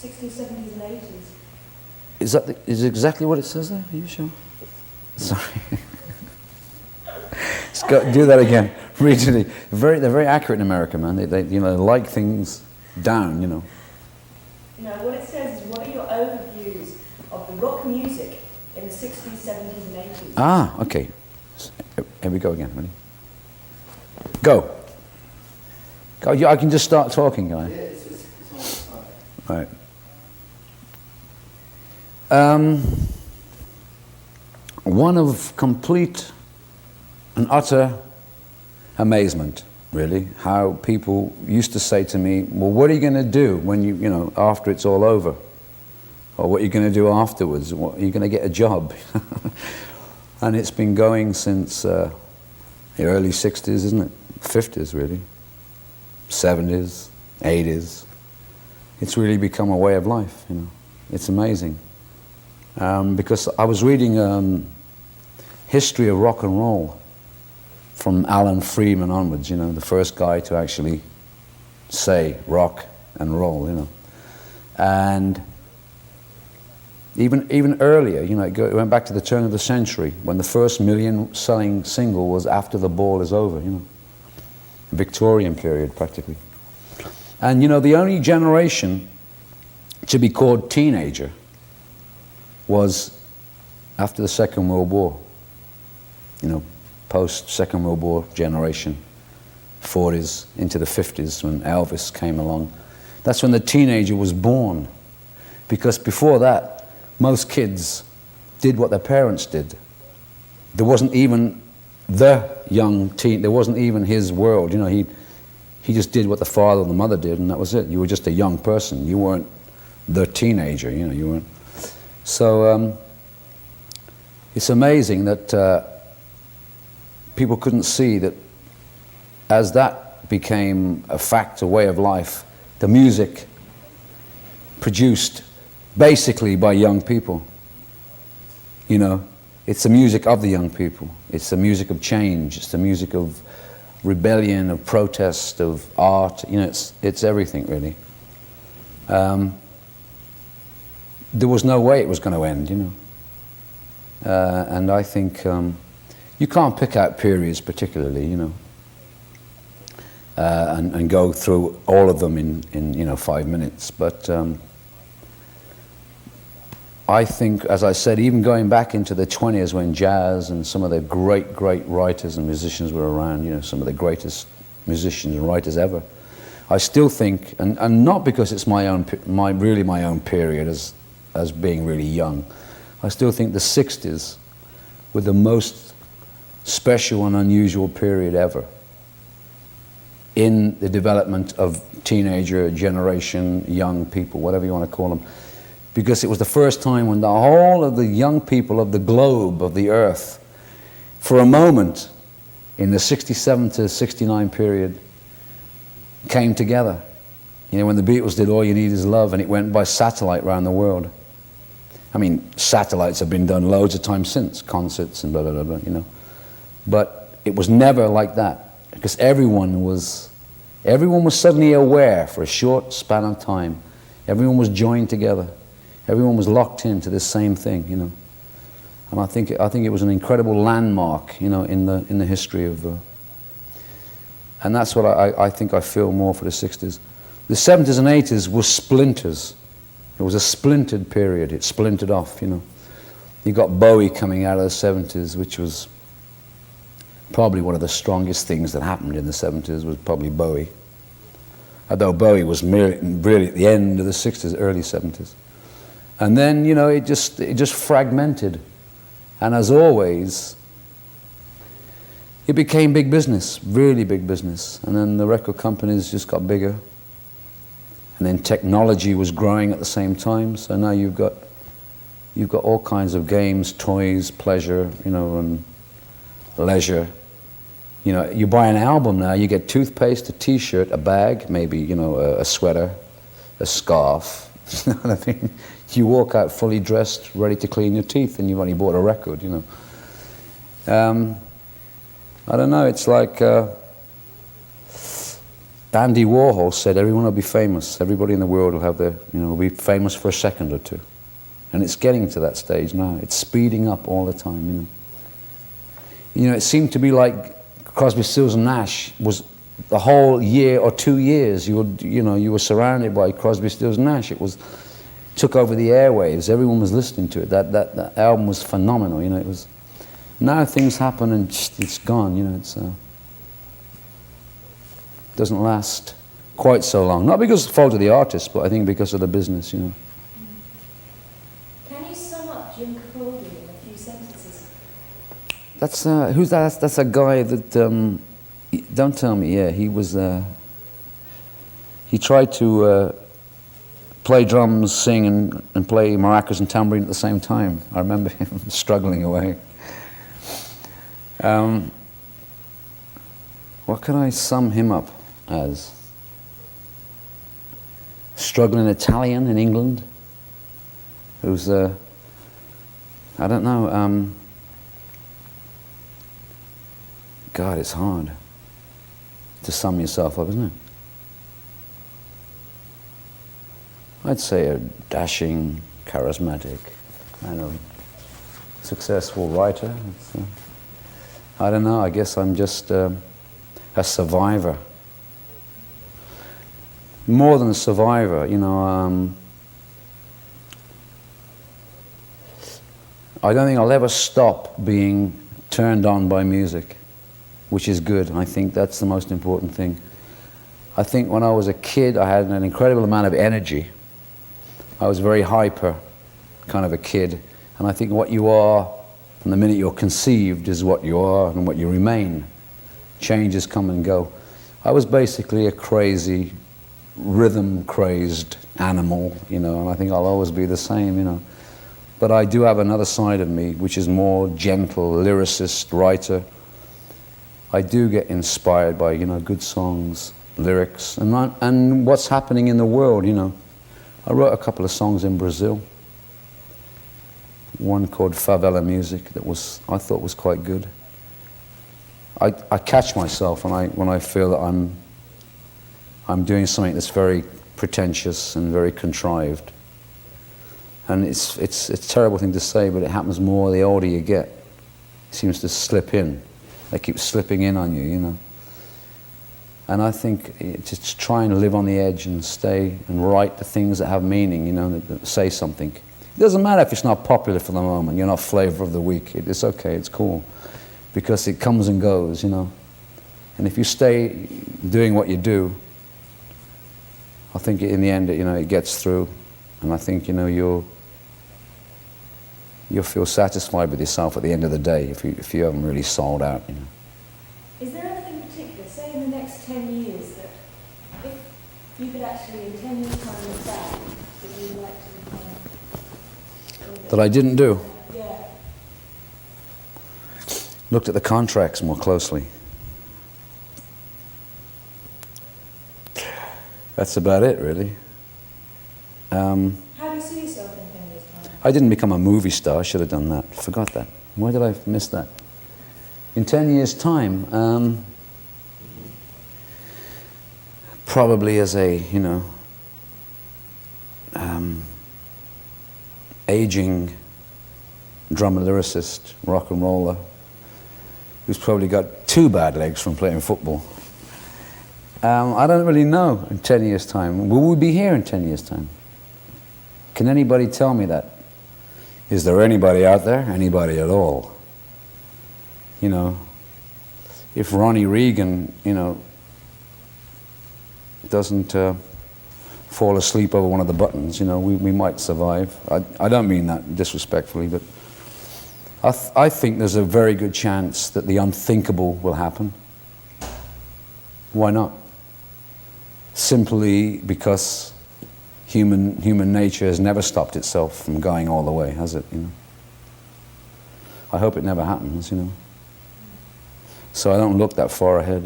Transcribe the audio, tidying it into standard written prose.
60s, 70s and 80s. Is it exactly what it says there? Are you sure? Sorry. Do that again. Read it. They're very accurate in America, man. They like things down, You know, what it says is, what are your overviews of the rock music in the 60s, 70s and 80s? Ah, okay. Here we go again. Ready? Go. Go. I can just start talking, guy. Yeah, it's almost Right. One of complete and utter amazement, really, how people used to say to me, well, what are you going to do when after it's all over? Or what are you going to do afterwards? What, are you going to get a job? And it's been going since the early 60s, isn't it? 50s, really. 70s, 80s. It's really become a way of life, It's amazing. Because I was reading history of rock and roll from Alan Freeman onwards, the first guy to actually say rock and roll, And even earlier, it went back to the turn of the century when the first million-selling single was After the Ball Is Over, Victorian period, practically. And, the only generation to be called teenager was after the Second World War, post-Second World War generation, 40s into the 50s when Elvis came along. That's when the teenager was born, because before that, most kids did what their parents did. There wasn't even the young teen, there wasn't even his world, he just did what the father and the mother did, and that was it. You were just a young person. You weren't the teenager, you weren't. So it's amazing that people couldn't see that as that became a fact, a way of life, the music produced basically by young people. It's the music of the young people. It's the music of change. It's the music of rebellion, of protest, of art. It's everything, really. There was no way it was going to end, and I think you can't pick out periods particularly, and go through all of them in 5 minutes. But I think, as I said, even going back into the 20s when jazz and some of the great writers and musicians were around, some of the greatest musicians and writers ever, I still think, and not because it's my own period as being really young, I still think the 60s were the most special and unusual period ever in the development of teenager generation, young people, whatever you want to call them. Because it was the first time when the whole of the young people of the globe, of the earth, for a moment in the 67 to 69 period, came together. When the Beatles did All You Need Is Love, and it went by satellite around the world. I mean, satellites have been done loads of times since, concerts and blah, blah, blah, blah, But it was never like that, because everyone was suddenly aware for a short span of time. Everyone was joined together. Everyone was locked into this same thing, And I think it was an incredible landmark, in the history of. And that's what I think I feel more for the 60s. The 70s and 80s were splinters. It was a splintered period. It splintered off, You got Bowie coming out of the 70s, which was probably one of the strongest things that happened in the 70s, was probably Bowie. Although Bowie was really at the end of the 60s, early 70s. And then, it just fragmented. And as always, it became big business, really big business. And then the record companies just got bigger. And then technology was growing at the same time. So now you've got all kinds of games, toys, pleasure, and leisure. You buy an album now, you get toothpaste, a t-shirt, a bag, maybe, a sweater, a scarf. You know what I mean? You walk out fully dressed, ready to clean your teeth, and you've only bought a record, I don't know, it's like Andy Warhol said everyone will be famous. Everybody in the world will have their, will be famous for a second or two. And it's getting to that stage now. It's speeding up all the time, it seemed to be like Crosby, Stills and Nash was the whole year or 2 years. You were surrounded by Crosby, Stills and Nash. It took over the airwaves. Everyone was listening to it. That album was phenomenal. It was. Now things happen and it's gone. It's doesn't last quite so long. Not because of the fault of the artist, but I think because of the business. Can you sum up Jim Capaldi in a few sentences? That's who's that? That's a guy that. Don't tell me. Yeah, he was. He tried to play drums, sing, and play maracas and tambourine at the same time. I remember him struggling away. What can I sum him up as? Struggling Italian in England. Who's I don't know. God, it's hard to sum yourself up, isn't it? I'd say a dashing, charismatic, successful writer. I don't know, I guess I'm just a survivor. More than a survivor, I don't think I'll ever stop being turned on by music, which is good. I think that's the most important thing. I think when I was a kid, I had an incredible amount of energy. I was very hyper kind of a kid. And I think what you are, from the minute you're conceived, is what you are and what you remain. Changes come and go. I was basically a crazy, rhythm-crazed animal, and I think I'll always be the same, But I do have another side of me, which is more gentle, lyricist, writer. I do get inspired by, good songs, lyrics, and what's happening in the world, I wrote a couple of songs in Brazil. One called Favela Music that I thought was quite good. I catch myself when I feel that I'm doing something that's very pretentious and very contrived. And it's a terrible thing to say, but it happens more the older you get. It seems to slip in. They keep slipping in on you, And I think just trying to live on the edge and stay and write the things that have meaning, that say something. It doesn't matter if it's not popular for the moment, you're not flavor of the week. It's okay, it's cool. Because it comes and goes, And if you stay doing what you do, I think in the end, it gets through. And I think, you'll feel satisfied with yourself at the end of the day if you haven't really sold out, Is there anything particular, say in the next 10 years, that if you could actually in 10 years' time look back, that you'd like to become? That I didn't do? Yeah. Looked at the contracts more closely. That's about it, really. How do you see yourself in 10 years' time? I didn't become a movie star. I should have done that. Forgot that. Why did I miss that? In 10 years' time, probably as a, aging drummer lyricist, rock and roller, who's probably got 2 bad legs from playing football. I don't really know in 10 years' time. Will we be here in 10 years' time? Can anybody tell me that? Is there anybody out there? Anybody at all? If Ronnie Reagan, doesn't fall asleep over one of the buttons, we might survive. I don't mean that disrespectfully, but I think there's a very good chance that the unthinkable will happen. Why not? Simply because human nature has never stopped itself from going all the way, has it? I hope it never happens, So I don't look that far ahead,